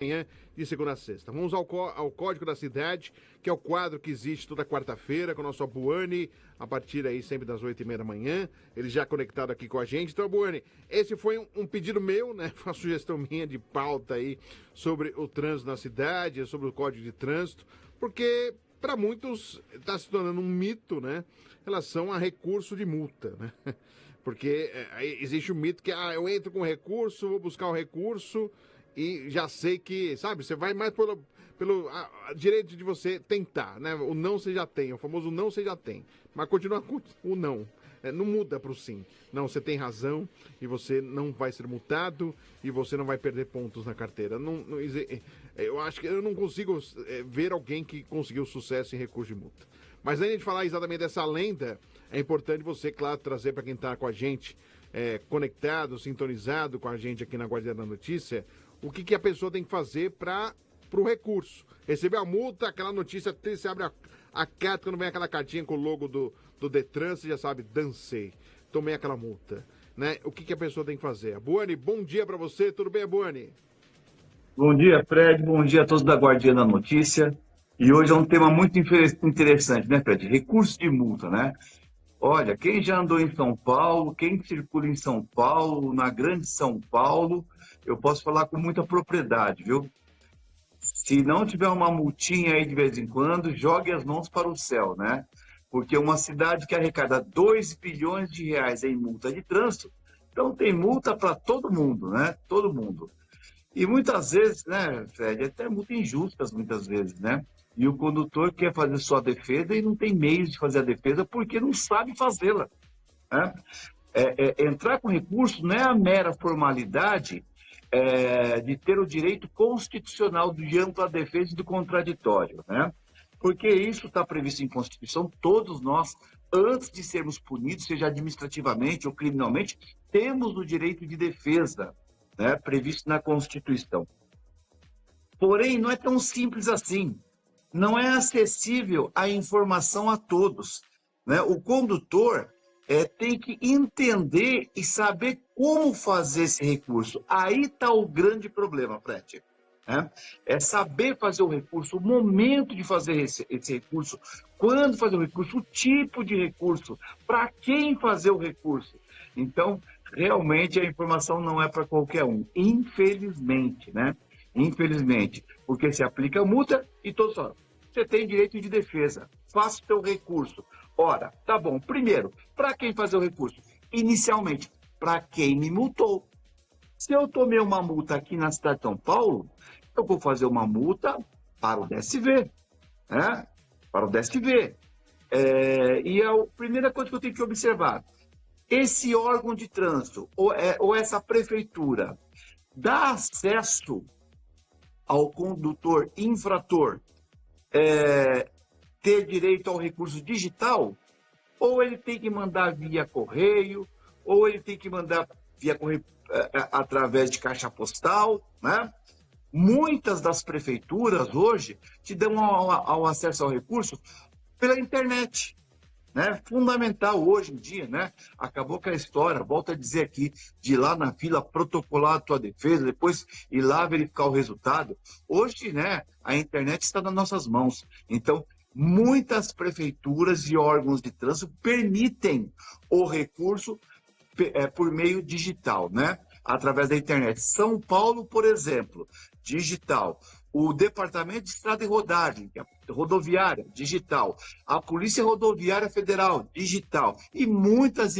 manhã de segunda a sexta. Vamos ao Código da Cidade, que é o quadro que existe toda quarta-feira com o nosso Abuani, a partir aí sempre das 8h30 da manhã. Ele já conectado aqui com a gente. Então, Abuani, esse foi um pedido meu, né? Uma sugestão minha de pauta aí sobre o trânsito na cidade, sobre o Código de Trânsito, porque para muitos está se tornando um mito, né? Em relação a recurso de multa, né? Porque existe o mito que eu entro com recurso, vou buscar o recurso e já sei que, sabe, você vai mais pelo direito de você tentar, né? O não você já tem, o famoso não você já tem. Mas continua com o não. Não muda para o sim. Não, você tem razão e você não vai ser multado e você não vai perder pontos na carteira. Eu acho que eu não consigo ver alguém que conseguiu sucesso em recurso de multa. Mas antes de falar exatamente dessa lenda, é importante você, claro, trazer para quem está com a gente, conectado, sintonizado com a gente aqui na Guardiã da Notícia, o que a pessoa tem que fazer para o recurso. Receber a multa, aquela notícia, você abre a carta, quando vem aquela cartinha com o logo do Detran, você já sabe, dancei, tomei aquela multa. Né? O que a pessoa tem que fazer? Abuani, bom dia para você, tudo bem, Abuani? Bom dia, Fred. Bom dia a todos da Guardiã da Notícia. E hoje é um tema muito interessante, né, Fred? Recurso de multa, né? Olha, quem já andou em São Paulo, quem circula em São Paulo, na grande São Paulo, eu posso falar com muita propriedade, viu? Se não tiver uma multinha aí de vez em quando, jogue as mãos para o céu, né? Porque uma cidade que arrecada 2 bilhões de reais em multa de trânsito, então tem multa para todo mundo, né? Todo mundo. E muitas vezes, né, Fred, até muito injustas muitas vezes, né? E o condutor quer fazer sua defesa e não tem meios de fazer a defesa porque não sabe fazê-la, né? Entrar com recurso não é a mera formalidade de ter o direito constitucional de ampla defesa e do contraditório, né? Porque isso está previsto em Constituição, todos nós, antes de sermos punidos, seja administrativamente ou criminalmente, temos o direito de defesa, né, previsto na Constituição. Porém, não é tão simples assim. Não é acessível a informação a todos, né? O condutor tem que entender e saber como fazer esse recurso. Aí está o grande problema, Fred. Né? É saber fazer o recurso, o momento de fazer esse recurso, quando fazer o recurso, o tipo de recurso, para quem fazer o recurso. Então, realmente a informação não é para qualquer um, infelizmente, né? Infelizmente, porque se aplica a multa e todos falam, você tem direito de defesa, faça o seu recurso. Ora, tá bom, primeiro, para quem fazer o recurso? Inicialmente, para quem me multou. Se eu tomei uma multa aqui na cidade de São Paulo, eu vou fazer uma multa para o DSV, né? Para o DSV. E a primeira coisa que eu tenho que observar, esse órgão de trânsito ou essa prefeitura dá acesso ao condutor infrator ter direito ao recurso digital, ou ele tem que mandar via correio, ou ele tem que mandar via correio através de caixa postal, né? Muitas das prefeituras hoje te dão ao acesso ao recurso pela internet, né? Fundamental hoje em dia, né? Acabou com a história, volto a dizer aqui, de ir lá na fila protocolar a tua defesa, depois ir lá verificar o resultado. Hoje, né, a internet está nas nossas mãos. Então, muitas prefeituras e órgãos de trânsito permitem o recurso por meio digital, né? Através da internet. São Paulo, por exemplo, digital. O Departamento de Estrada e Rodagem, rodoviária, digital. A Polícia Rodoviária Federal, digital. E muitas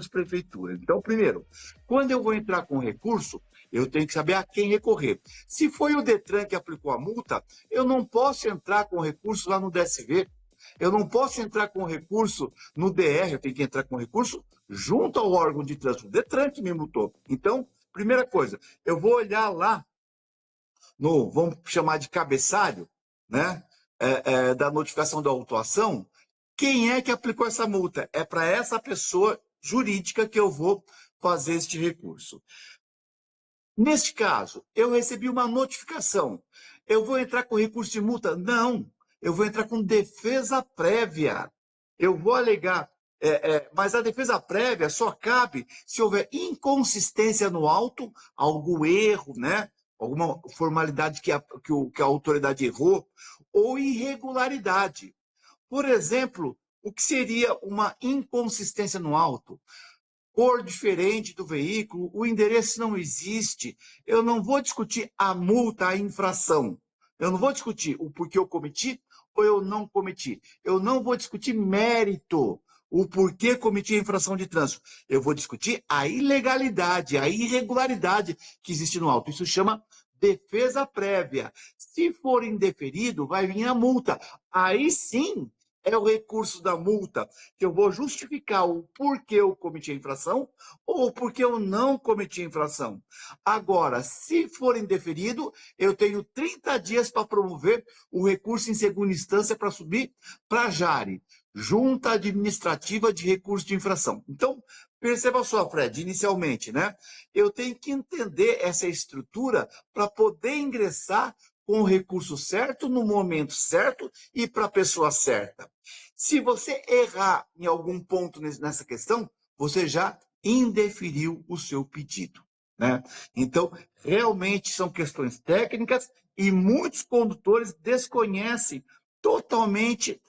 prefeituras. Então, primeiro, quando eu vou entrar com recurso, eu tenho que saber a quem recorrer. Se foi o Detran que aplicou a multa, eu não posso entrar com recurso lá no DSV. Eu não posso entrar com recurso no DR, eu tenho que entrar com recurso junto ao órgão de trânsito, o Detran que me multou. Então, primeira coisa, eu vou olhar lá no, vamos chamar de cabeçalho, né, da notificação da autuação, quem é que aplicou essa multa? É para essa pessoa jurídica que eu vou fazer este recurso. Neste caso, eu recebi uma notificação. Eu vou entrar com recurso de multa? Não. Eu vou entrar com defesa prévia. Eu vou alegar, mas a defesa prévia só cabe se houver inconsistência no auto, algum erro, né? alguma formalidade que a autoridade errou, ou irregularidade. Por exemplo, o que seria uma inconsistência no auto? Cor diferente do veículo, o endereço não existe. Eu não vou discutir a multa, a infração. Eu não vou discutir o porquê eu cometi ou eu não cometi. Eu não vou discutir mérito, o porquê cometi a infração de trânsito. Eu vou discutir a ilegalidade, a irregularidade que existe no auto. Isso chama defesa prévia. Se for indeferido, vai vir a multa. Aí sim é o recurso da multa, que eu vou justificar o porquê eu cometi a infração ou porque eu não cometi a infração. Agora, se for indeferido, eu tenho 30 dias para promover o recurso em segunda instância para subir para a JARE, Junta Administrativa de Recurso de Infração. Então, perceba só, Fred, inicialmente, né? Eu tenho que entender essa estrutura para poder ingressar com o recurso certo, no momento certo e para a pessoa certa. Se você errar em algum ponto nessa questão, você já indeferiu o seu pedido, né? Então, realmente são questões técnicas e muitos condutores desconhecem totalmente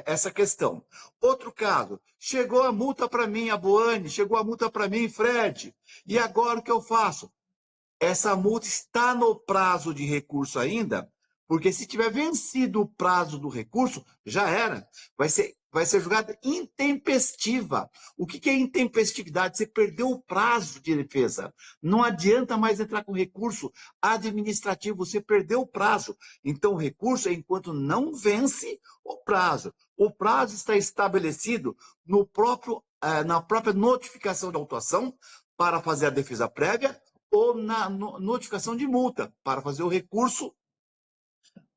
essa questão. Outro caso, chegou a multa para mim, a Boane, chegou a multa para mim, Fred, e agora o que eu faço? Essa multa está no prazo de recurso ainda, porque se tiver vencido o prazo do recurso, já era. Vai ser julgada intempestiva. O que é intempestividade? Você perdeu o prazo de defesa. Não adianta mais entrar com recurso administrativo, você perdeu o prazo. Então, o recurso é enquanto não vence o prazo. O prazo está estabelecido na própria notificação da autuação para fazer a defesa prévia ou na notificação de multa, para fazer o recurso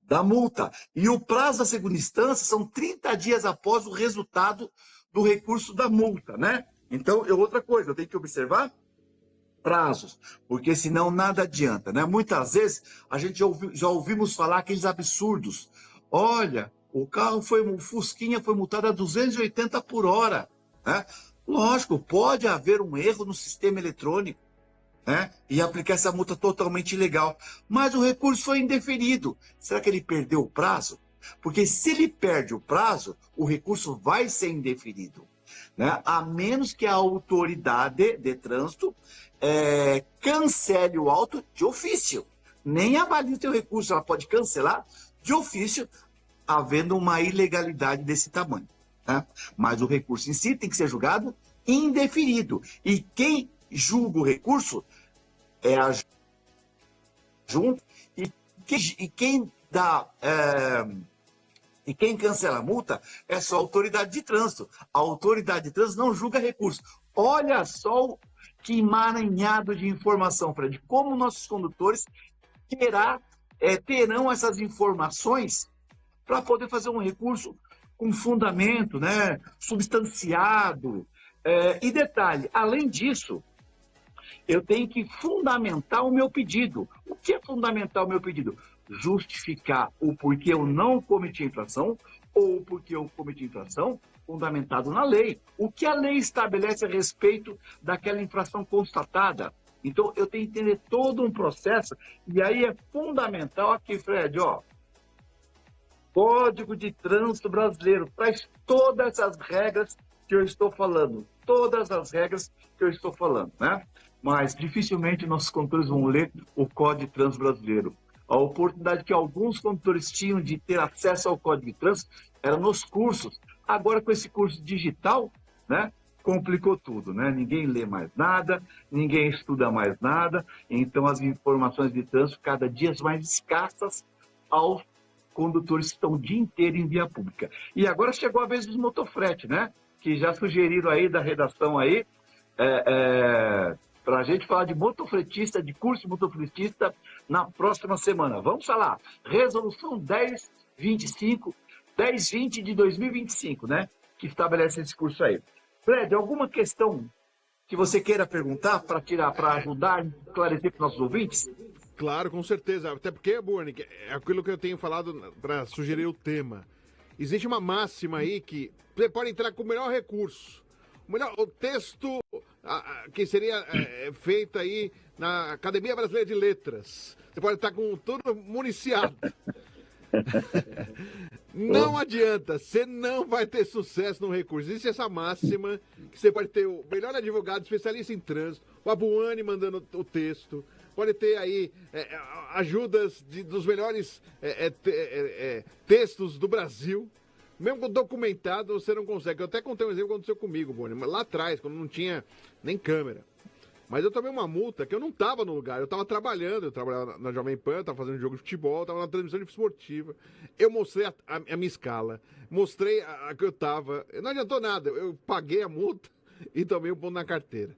da multa. E o prazo da segunda instância são 30 dias após o resultado do recurso da multa, né? Então, outra coisa, eu tenho que observar prazos, porque senão nada adianta, né? Muitas vezes a gente já ouvimos falar aqueles absurdos. Olha, o Fusquinha foi multado a 280 por hora, né? Lógico, pode haver um erro no sistema eletrônico, né? E aplicar essa multa totalmente ilegal. Mas o recurso foi indeferido. Será que ele perdeu o prazo? Porque se ele perde o prazo, o recurso vai ser indeferido, né? A menos que a autoridade de trânsito cancele o auto de ofício. Nem avalie o seu recurso, ela pode cancelar de ofício, havendo uma ilegalidade desse tamanho, né? Mas o recurso em si tem que ser julgado indeferido. E quem julga o recurso é a junta e quem cancela a multa é só a autoridade de trânsito. A autoridade de trânsito não julga recurso. Olha só que emaranhado de informação, Fred. Como nossos condutores terão essas informações para poder fazer um recurso com fundamento, né, substanciado. E detalhe, além disso, eu tenho que fundamentar o meu pedido. O que é fundamentar o meu pedido? Justificar o porquê eu não cometi a infração ou o porquê eu cometi a infração fundamentado na lei. O que a lei estabelece a respeito daquela infração constatada. Então, eu tenho que entender todo um processo e aí é fundamental aqui, Fred, ó. Código de Trânsito Brasileiro traz todas as regras que eu estou falando. Todas as regras que eu estou falando, né? Mas dificilmente nossos condutores vão ler o Código de Trânsito Brasileiro. A oportunidade que alguns condutores tinham de ter acesso ao Código de Trânsito era nos cursos. Agora, com esse curso digital, né, complicou tudo, né? Ninguém lê mais nada, ninguém estuda mais nada, então as informações de trânsito cada dia mais escassas aos condutores que estão o dia inteiro em via pública. E agora chegou a vez dos motofrete, né? Que já sugeriram aí da redação aí, para a gente falar de motofretista, de curso de motofretista na próxima semana. Vamos falar, resolução 1020 de 2025, né? Que estabelece esse curso aí. Fred, alguma questão que você queira perguntar para ajudar a esclarecer para os nossos ouvintes? Claro, com certeza. Até porque, Boane, é aquilo que eu tenho falado para sugerir o tema. Existe uma máxima aí que você pode entrar com o melhor recurso. O texto que seria feito aí na Academia Brasileira de Letras. Você pode estar com tudo municiado. Não adianta, você não vai ter sucesso no recurso. Existe essa máxima que você pode ter o melhor advogado, especialista em trânsito, o Abuani mandando o texto, pode ter aí ajudas dos melhores textos do Brasil. Mesmo documentado, você não consegue. Eu até contei um exemplo que aconteceu comigo, Boni, lá atrás, quando não tinha nem câmera. Mas eu tomei uma multa que eu não estava no lugar, eu estava trabalhando, eu trabalhava na Jovem Pan, estava fazendo jogo de futebol, estava na transmissão de esportiva. Eu mostrei a minha escala, mostrei a que eu estava. Não adiantou nada, eu paguei a multa e tomei um ponto na carteira.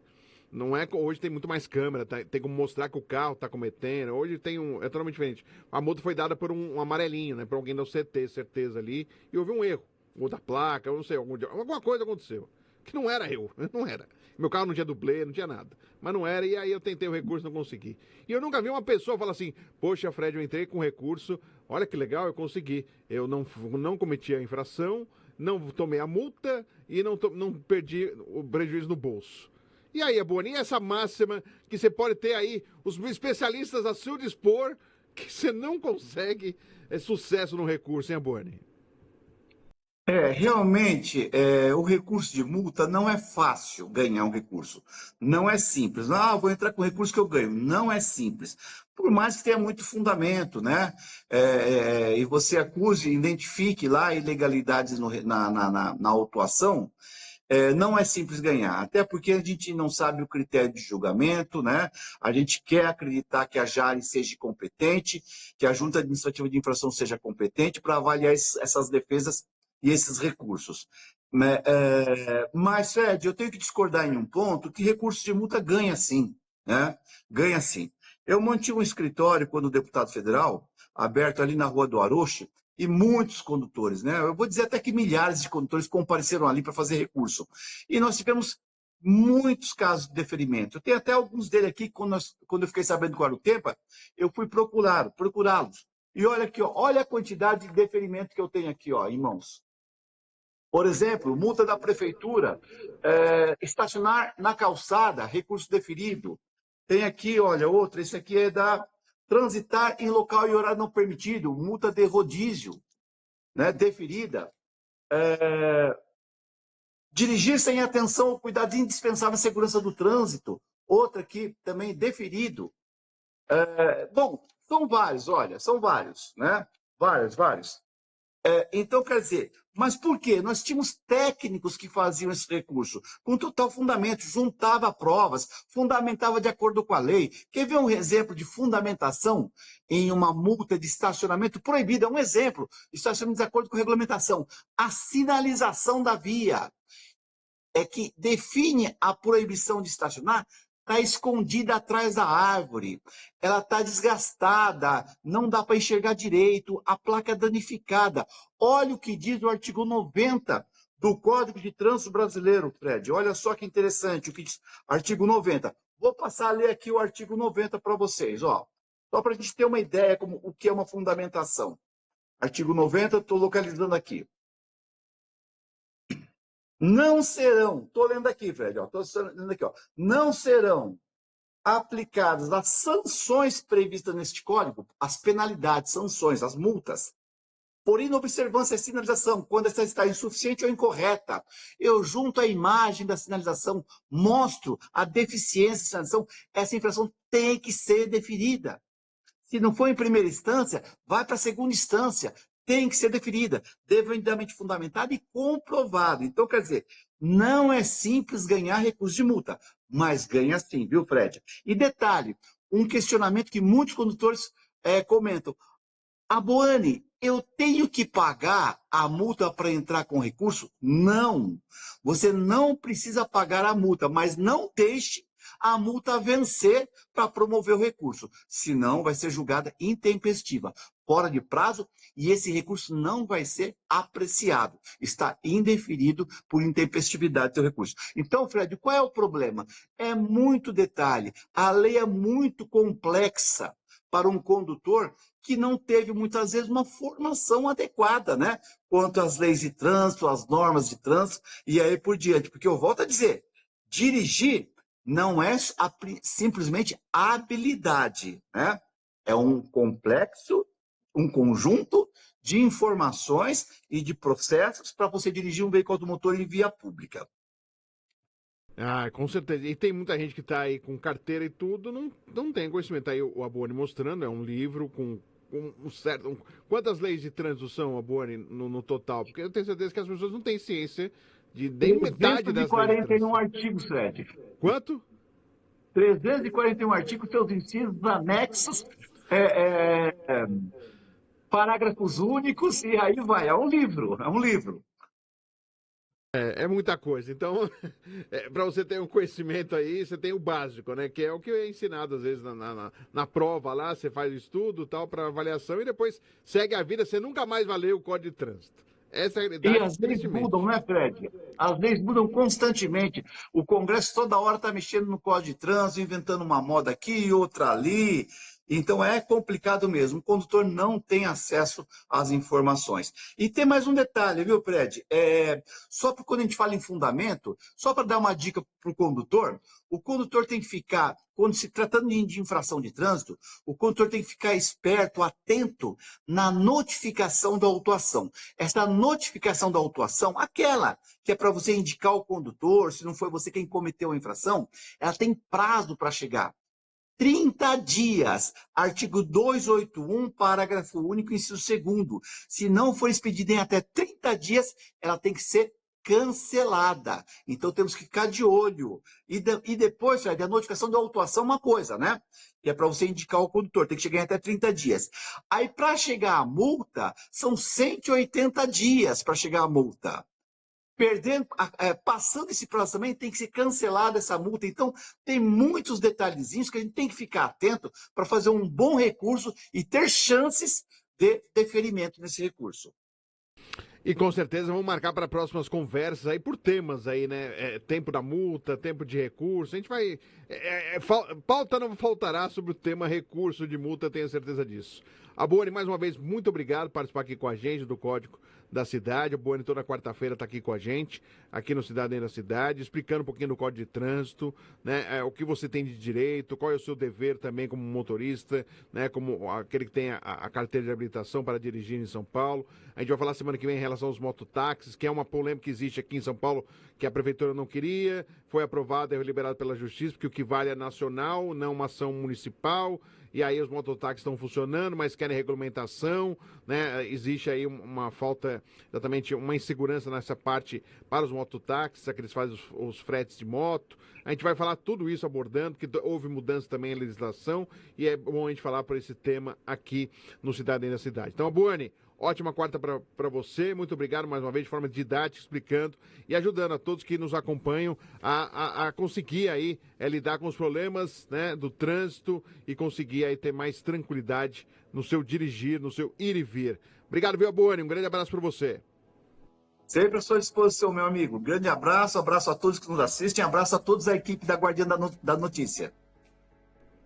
Não é, hoje tem muito mais câmera, tem como mostrar que o carro está cometendo. Hoje tem é totalmente diferente. A multa foi dada por um amarelinho, né? Por alguém da CT, certeza ali, e houve um erro. Ou da placa, eu não sei, alguma coisa aconteceu. Que não era eu, não era. Meu carro não tinha dublê, não tinha nada. Mas não era, e aí eu tentei o recurso, não consegui. E eu nunca vi uma pessoa falar assim, poxa, Fred, eu entrei com recurso, olha que legal, eu consegui. Eu não cometi a infração, não tomei a multa e não perdi o prejuízo no bolso. E aí, Boni, essa máxima que você pode ter aí, os especialistas a seu dispor, que você não consegue sucesso no recurso, hein, Boni? Realmente, o recurso de multa não é fácil ganhar um recurso. Não é simples. Ah, vou entrar com o recurso que eu ganho. Não é simples. Por mais que tenha muito fundamento, né? E você acuse, identifique lá ilegalidades na autuação, não é simples ganhar, até porque a gente não sabe o critério de julgamento, né? A gente quer acreditar que a JARE seja competente, que a Junta Administrativa de Infração seja competente para avaliar essas defesas e esses recursos. Mas, Fred, eu tenho que discordar em um ponto, que recurso de multa ganha sim, né? Ganha sim. Eu mantive um escritório, quando deputado federal, aberto ali na Rua do Aroche, e muitos condutores, né? Eu vou dizer até que milhares de condutores compareceram ali para fazer recurso. E nós tivemos muitos casos de deferimento. Eu tenho até alguns dele aqui, quando eu fiquei sabendo qual era o tempo, eu fui procurá-los. E olha aqui, ó, olha a quantidade de deferimento que eu tenho aqui, ó, em mãos. Por exemplo, multa da prefeitura, estacionar na calçada, recurso deferido. Tem aqui, olha, outra, esse aqui é da transitar em local e horário não permitido, multa de rodízio, né, deferida. Dirigir sem atenção ou cuidado indispensável à segurança do trânsito, outra aqui também deferido. Bom, são vários, olha, são vários, né? Vários. Então, quer dizer, mas por quê? Nós tínhamos técnicos que faziam esse recurso com total fundamento, juntava provas, fundamentava de acordo com a lei. Quer ver um exemplo de fundamentação em uma multa de estacionamento proibida? Um exemplo, estacionamento de acordo com a regulamentação. A sinalização da via é que define a proibição de estacionar, está escondida atrás da árvore, ela está desgastada, não dá para enxergar direito, a placa é danificada. Olha o que diz o artigo 90 do Código de Trânsito Brasileiro, Fred. Olha só que interessante o que diz artigo 90. Vou passar a ler aqui o artigo 90 para vocês, ó. Só para a gente ter uma ideia como o que é uma fundamentação. Artigo 90, estou localizando aqui. Não serão, estou lendo aqui, Fred, estou lendo aqui, ó, não serão aplicadas as sanções previstas neste código, as penalidades, sanções, as multas, por inobservância à sinalização, quando essa está insuficiente ou incorreta. Eu junto a imagem da sinalização, mostro a deficiência da sinalização, essa infração tem que ser deferida. Se não for em primeira instância, vai para a segunda instância. Tem que ser deferida, devidamente fundamentada e comprovada. Então, quer dizer, não é simples ganhar recurso de multa, mas ganha sim, viu, Fred? E detalhe, um questionamento que muitos condutores comentam. Abuani, eu tenho que pagar a multa para entrar com recurso? Não. Você não precisa pagar a multa, mas não deixe a multa vencer para promover o recurso. Senão, vai ser julgada intempestiva, fora de prazo, e esse recurso não vai ser apreciado. Está indeferido por intempestividade do seu recurso. Então, Fred, qual é o problema? É muito detalhe. A lei é muito complexa para um condutor que não teve, muitas vezes, uma formação adequada, né? Quanto às leis de trânsito, às normas de trânsito, e aí por diante. Porque eu volto a dizer, dirigir não é simplesmente habilidade, né? É um complexo, um conjunto de informações e de processos para você dirigir um veículo automotor em via pública. Ah, com certeza. E tem muita gente que está aí com carteira e tudo, não tem conhecimento. Aí o Abone mostrando, é um livro com um certo. Quantas leis de trânsito são, Abone, no total? Porque eu tenho certeza que as pessoas não têm ciência de nem metade das leis de 341 trânsito. artigos, Fred. Quanto? 341 artigos, seus incisos, anexos, é, é, parágrafos únicos, e aí vai. É um livro, é um livro. É muita coisa. Então, para você ter um conhecimento aí, você tem o básico, né? Que é o que é ensinado às vezes na prova lá, você faz o estudo tal para avaliação e depois segue a vida, você nunca mais vai ler o Código de Trânsito. Essa é a E realidade, as leis mudam, tristemente. né, Fred? As leis mudam constantemente. O Congresso toda hora está mexendo no Código de Trânsito, inventando uma moda aqui, outra ali. Então é complicado mesmo. O condutor não tem acesso às informações. E tem mais um detalhe, viu, Fred? Só para quando a gente fala em fundamento, só para dar uma dica para o condutor tem que ficar, quando se tratando de infração de trânsito, o condutor tem que ficar esperto, atento na notificação da autuação. Essa notificação da autuação, aquela que é para você indicar ao condutor, se não foi você quem cometeu a infração, ela tem prazo para chegar. 30 dias. Artigo 281, parágrafo único, inciso 2º. Se não for expedida em até 30 dias, ela tem que ser cancelada. Então temos que ficar de olho. E depois, Fred, a notificação da autuação é uma coisa, né? Que é para você indicar ao condutor, tem que chegar em até 30 dias. Aí, para chegar a multa, são 180 dias para chegar a multa. Passando esse prazo também, tem que ser cancelada essa multa. Então, tem muitos detalhezinhos que a gente tem que ficar atento para fazer um bom recurso e ter chances de deferimento nesse recurso. E com certeza vamos marcar para próximas conversas aí por temas aí, né? Tempo da multa, tempo de recurso. A gente vai. Pauta não faltará sobre o tema recurso de multa, tenho certeza disso. A Boni, mais uma vez, muito obrigado por participar aqui com a gente do Código da Cidade. A Boni toda quarta-feira está aqui com a gente, aqui no Cidadania da Cidade, explicando um pouquinho do Código de Trânsito, né? O que você tem de direito, qual é o seu dever também como motorista, né? Como aquele que tem a carteira de habilitação para dirigir em São Paulo. A gente vai falar semana que vem em relação aos mototáxis, que é uma polêmica que existe aqui em São Paulo, que a prefeitura não queria, foi aprovada e liberada pela Justiça, porque o que vale é nacional, não uma ação municipal. E aí os mototáxis estão funcionando, mas querem regulamentação, né? Existe aí uma falta, exatamente uma insegurança nessa parte para os mototáxis, que eles fazem os fretes de moto. A gente vai falar tudo isso abordando, porque houve mudança também em legislação, e é bom a gente falar por esse tema aqui no Cidadania da Cidade. Então, Buani, ótima quarta para você. Muito obrigado mais uma vez, de forma didática, explicando e ajudando a todos que nos acompanham a conseguir aí lidar com os problemas, né, do trânsito e conseguir aí ter mais tranquilidade no seu dirigir, no seu ir e vir. Obrigado, viu, Boni? Um grande abraço para você. Sempre à sua disposição, meu amigo. Grande abraço, abraço a todos que nos assistem, abraço a todos da equipe da Guardiã da Notícia.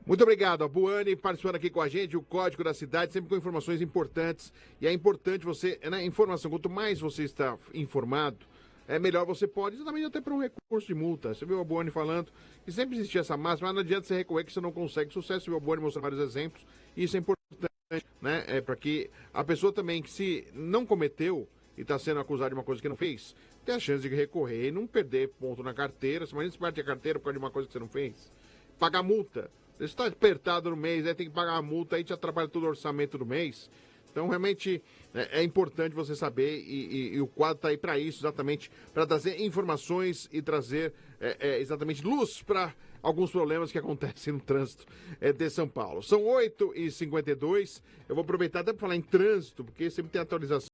Muito obrigado, a Buani participando aqui com a gente, o Código da Cidade, sempre com informações importantes. E é importante você, né, informação, quanto mais você está informado, melhor você pode, exatamente até para um recurso de multa. Você viu a Buani falando que sempre existia essa máxima, mas não adianta você recorrer que você não consegue sucesso. Você viu a Buani mostrando vários exemplos, e isso é importante, né, para que a pessoa também que se não cometeu e está sendo acusado de uma coisa que não fez, tem a chance de recorrer e não perder ponto na carteira. Se imagina se perde a carteira por causa de uma coisa que você não fez. Pagar multa. Você está apertado no mês, aí tem que pagar a multa, aí te atrapalha todo o orçamento do mês. Então, realmente, é importante você saber, e o quadro está aí para isso, exatamente, para trazer informações e trazer exatamente luz para alguns problemas que acontecem no trânsito de São Paulo. São 8h52, eu vou aproveitar até para falar em trânsito, porque sempre tem atualização.